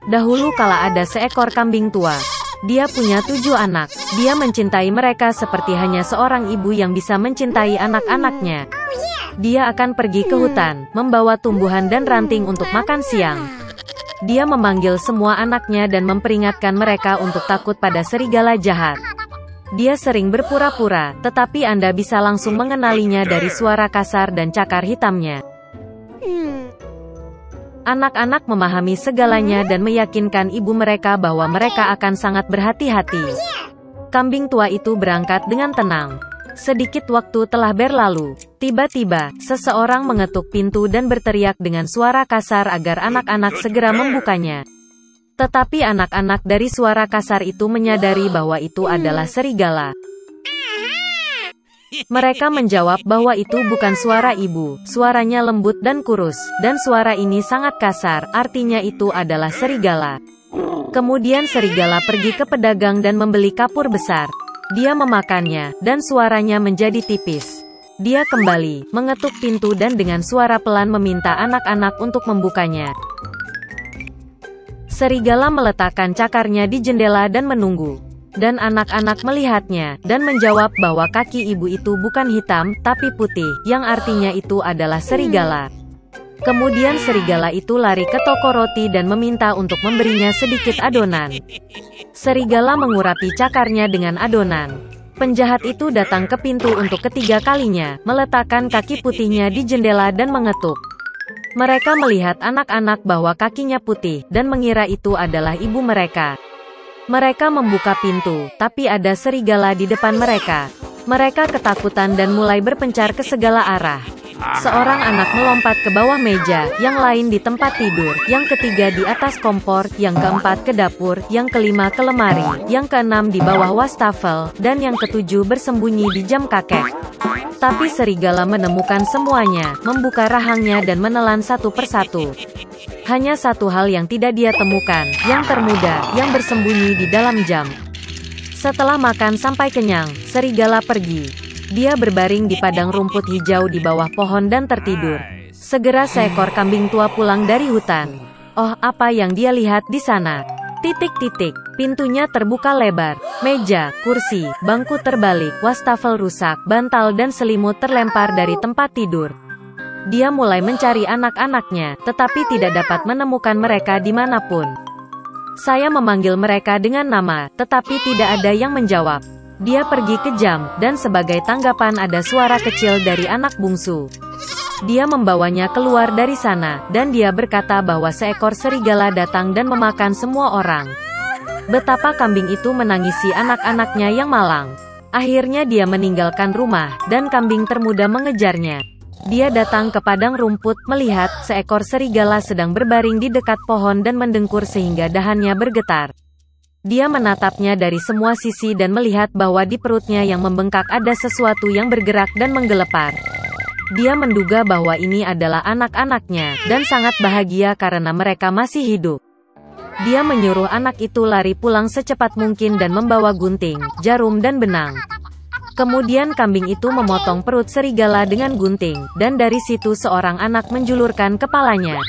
Dahulu kala ada seekor kambing tua. Dia punya 7 anak. Dia mencintai mereka seperti hanya seorang ibu yang bisa mencintai anak-anaknya. Dia akan pergi ke hutan, membawa tumbuhan dan ranting untuk makan siang. Dia memanggil semua anaknya dan memperingatkan mereka untuk takut pada serigala jahat. Dia sering berpura-pura, tetapi Anda bisa langsung mengenalinya dari suara kasar dan cakar hitamnya. Anak-anak memahami segalanya dan meyakinkan ibu mereka bahwa mereka akan sangat berhati-hati. Kambing tua itu berangkat dengan tenang. Sedikit waktu telah berlalu. Tiba-tiba, seseorang mengetuk pintu dan berteriak dengan suara kasar agar anak-anak segera membukanya. Tetapi anak-anak dari suara kasar itu menyadari bahwa itu adalah serigala. Mereka menjawab bahwa itu bukan suara ibu, suaranya lembut dan kurus, dan suara ini sangat kasar, artinya itu adalah serigala. Kemudian serigala pergi ke pedagang dan membeli kapur besar. Dia memakannya, dan suaranya menjadi tipis. Dia kembali, mengetuk pintu dan dengan suara pelan meminta anak-anak untuk membukanya. Serigala meletakkan cakarnya di jendela dan menunggu. Dan anak-anak melihatnya, dan menjawab bahwa kaki ibu itu bukan hitam, tapi putih, yang artinya itu adalah serigala. Kemudian serigala itu lari ke toko roti dan meminta untuk memberinya sedikit adonan. Serigala mengurapi cakarnya dengan adonan. Penjahat itu datang ke pintu untuk ketiga kalinya, meletakkan kaki putihnya di jendela dan mengetuk. Mereka melihat anak-anak bahwa kakinya putih, dan mengira itu adalah ibu mereka. Mereka membuka pintu, tapi ada serigala di depan mereka. Mereka ketakutan dan mulai berpencar ke segala arah. Seorang anak melompat ke bawah meja, yang lain di tempat tidur, yang ketiga di atas kompor, yang keempat ke dapur, yang kelima ke lemari, yang keenam di bawah wastafel, dan yang ketujuh bersembunyi di jam kakek. Tapi serigala menemukan semuanya, membuka rahangnya dan menelan satu persatu. Hanya satu hal yang tidak dia temukan, yang termuda, yang bersembunyi di dalam jam. Setelah makan sampai kenyang, serigala pergi. Dia berbaring di padang rumput hijau di bawah pohon dan tertidur. Segera seekor kambing tua pulang dari hutan. Oh, apa yang dia lihat di sana? Titik-titik. Pintunya terbuka lebar. Meja, kursi, bangku terbalik, wastafel rusak, bantal dan selimut terlempar dari tempat tidur. Dia mulai mencari anak-anaknya, tetapi tidak dapat menemukan mereka dimanapun. Saya memanggil mereka dengan nama, tetapi tidak ada yang menjawab. Dia pergi ke jam, dan sebagai tanggapan ada suara kecil dari anak bungsu. Dia membawanya keluar dari sana, dan dia berkata bahwa seekor serigala datang dan memakan semua orang. Betapa kambing itu menangisi anak-anaknya yang malang. Akhirnya dia meninggalkan rumah, dan kambing termuda mengejarnya. Dia datang ke padang rumput, melihat seekor serigala sedang berbaring di dekat pohon dan mendengkur sehingga dahannya bergetar. Dia menatapnya dari semua sisi dan melihat bahwa di perutnya yang membengkak ada sesuatu yang bergerak dan menggelepar. Dia menduga bahwa ini adalah anak-anaknya, dan sangat bahagia karena mereka masih hidup. Dia menyuruh anak itu lari pulang secepat mungkin dan membawa gunting, jarum dan benang. Kemudian kambing itu memotong perut serigala dengan gunting, dan dari situ seorang anak menjulurkan kepalanya.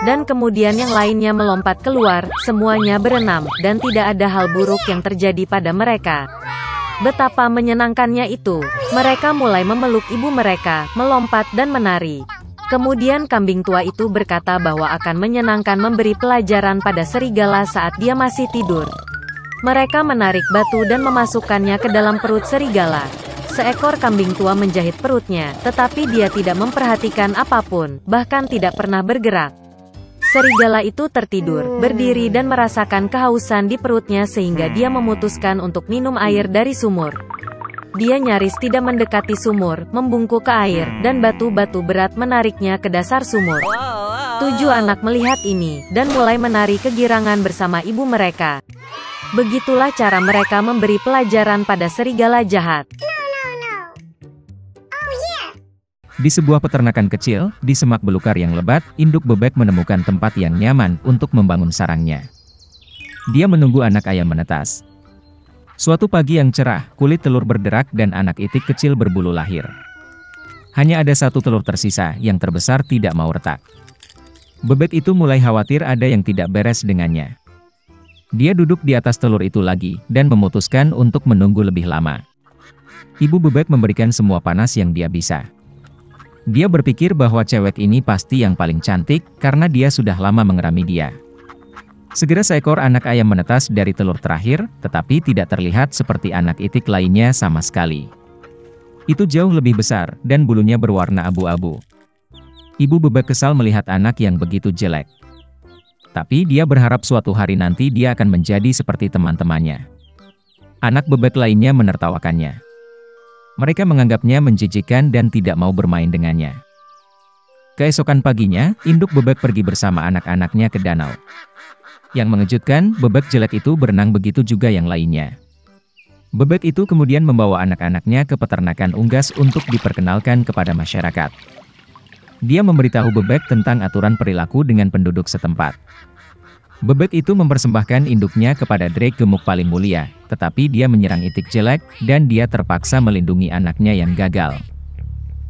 Dan kemudian yang lainnya melompat keluar, semuanya berenam, dan tidak ada hal buruk yang terjadi pada mereka. Betapa menyenangkannya itu. Mereka mulai memeluk ibu mereka, melompat dan menari. Kemudian kambing tua itu berkata bahwa akan menyenangkan memberi pelajaran pada serigala saat dia masih tidur. Mereka menarik batu dan memasukkannya ke dalam perut serigala. Seekor kambing tua menjahit perutnya, tetapi dia tidak memperhatikan apapun, bahkan tidak pernah bergerak. Serigala itu tertidur, berdiri dan merasakan kehausan di perutnya sehingga dia memutuskan untuk minum air dari sumur. Dia nyaris tidak mendekati sumur, membungkuk ke air, dan batu-batu berat menariknya ke dasar sumur. 7 anak melihat ini, dan mulai menari kegirangan bersama ibu mereka. Begitulah cara mereka memberi pelajaran pada serigala jahat. Di sebuah peternakan kecil, di semak belukar yang lebat, induk bebek menemukan tempat yang nyaman untuk membangun sarangnya. Dia menunggu anak ayam menetas. Suatu pagi yang cerah, kulit telur berderak dan anak itik kecil berbulu lahir. Hanya ada satu telur tersisa, yang terbesar tidak mau retak. Bebek itu mulai khawatir ada yang tidak beres dengannya. Dia duduk di atas telur itu lagi, dan memutuskan untuk menunggu lebih lama. Ibu bebek memberikan semua panas yang dia bisa. Dia berpikir bahwa cewek ini pasti yang paling cantik, karena dia sudah lama mengerami dia. Segera seekor anak ayam menetas dari telur terakhir, tetapi tidak terlihat seperti anak itik lainnya sama sekali. Itu jauh lebih besar, dan bulunya berwarna abu-abu. Ibu bebek kesal melihat anak yang begitu jelek. Tapi dia berharap suatu hari nanti dia akan menjadi seperti teman-temannya. Anak bebek lainnya menertawakannya. Mereka menganggapnya menjijikkan dan tidak mau bermain dengannya. Keesokan paginya, induk bebek pergi bersama anak-anaknya ke danau. Yang mengejutkan, bebek jelek itu berenang, begitu juga yang lainnya. Bebek itu kemudian membawa anak-anaknya ke peternakan unggas untuk diperkenalkan kepada masyarakat. Dia memberitahu bebek tentang aturan perilaku dengan penduduk setempat. Bebek itu mempersembahkan induknya kepada Drake gemuk paling mulia, tetapi dia menyerang itik jelek, dan dia terpaksa melindungi anaknya yang gagal.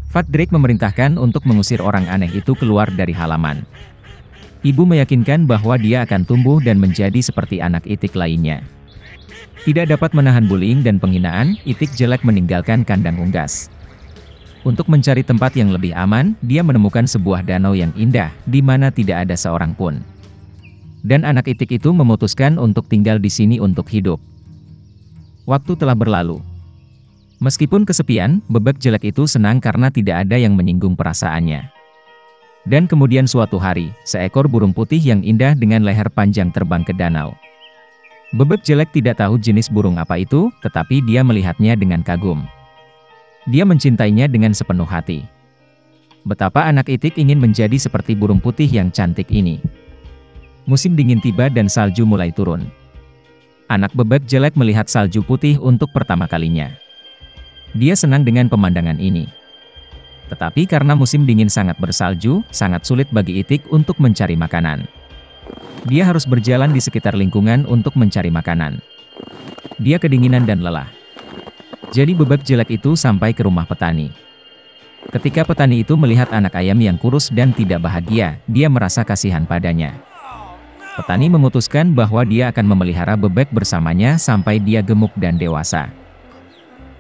Fat Drake memerintahkan untuk mengusir orang aneh itu keluar dari halaman. Ibu meyakinkan bahwa dia akan tumbuh dan menjadi seperti anak itik lainnya. Tidak dapat menahan bullying dan penghinaan, itik jelek meninggalkan kandang unggas. Untuk mencari tempat yang lebih aman, dia menemukan sebuah danau yang indah, di mana tidak ada seorang pun. Dan anak itik itu memutuskan untuk tinggal di sini untuk hidup. Waktu telah berlalu. Meskipun kesepian, bebek jelek itu senang karena tidak ada yang menyinggung perasaannya. Dan kemudian suatu hari, seekor burung putih yang indah dengan leher panjang terbang ke danau. Bebek jelek tidak tahu jenis burung apa itu, tetapi dia melihatnya dengan kagum. Dia mencintainya dengan sepenuh hati. Betapa anak itik ingin menjadi seperti burung putih yang cantik ini. Musim dingin tiba dan salju mulai turun. Anak bebek jelek melihat salju putih untuk pertama kalinya. Dia senang dengan pemandangan ini. Tetapi karena musim dingin sangat bersalju, sangat sulit bagi itik untuk mencari makanan. Dia harus berjalan di sekitar lingkungan untuk mencari makanan. Dia kedinginan dan lelah. Jadi bebek jelek itu sampai ke rumah petani. Ketika petani itu melihat anak ayam yang kurus dan tidak bahagia, dia merasa kasihan padanya. Petani memutuskan bahwa dia akan memelihara bebek bersamanya sampai dia gemuk dan dewasa.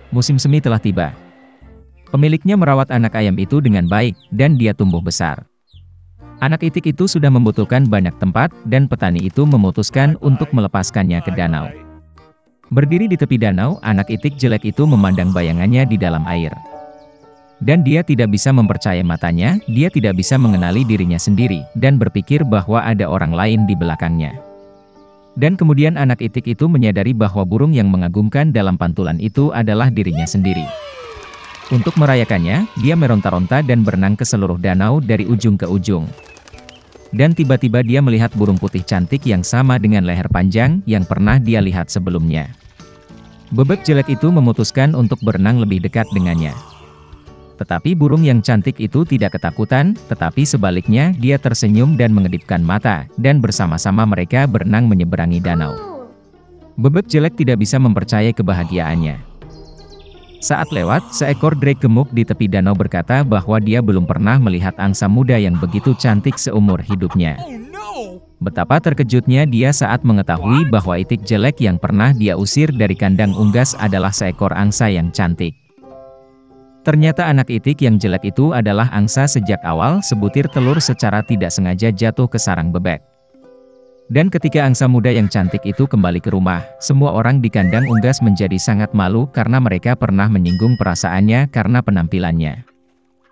Musim semi telah tiba. Pemiliknya merawat anak ayam itu dengan baik, dan dia tumbuh besar. Anak itik itu sudah membutuhkan banyak tempat, dan petani itu memutuskan untuk melepaskannya ke danau. Berdiri di tepi danau, anak itik jelek itu memandang bayangannya di dalam air. Dan dia tidak bisa mempercayai matanya, dia tidak bisa mengenali dirinya sendiri, dan berpikir bahwa ada orang lain di belakangnya. Dan kemudian anak itik itu menyadari bahwa burung yang mengagumkan dalam pantulan itu adalah dirinya sendiri. Untuk merayakannya, dia meronta-ronta dan berenang ke seluruh danau dari ujung ke ujung. Dan tiba-tiba dia melihat burung putih cantik yang sama dengan leher panjang yang pernah dia lihat sebelumnya. Bebek jelek itu memutuskan untuk berenang lebih dekat dengannya. Tetapi burung yang cantik itu tidak ketakutan, tetapi sebaliknya dia tersenyum dan mengedipkan mata, dan bersama-sama mereka berenang menyeberangi danau. Bebek jelek tidak bisa mempercayai kebahagiaannya. Saat lewat, seekor drake gemuk di tepi danau berkata bahwa dia belum pernah melihat angsa muda yang begitu cantik seumur hidupnya. Betapa terkejutnya dia saat mengetahui bahwa itik jelek yang pernah dia usir dari kandang unggas adalah seekor angsa yang cantik. Ternyata anak itik yang jelek itu adalah angsa sejak awal. Sebutir telur secara tidak sengaja jatuh ke sarang bebek. Dan ketika angsa muda yang cantik itu kembali ke rumah, semua orang di kandang unggas menjadi sangat malu karena mereka pernah menyinggung perasaannya karena penampilannya.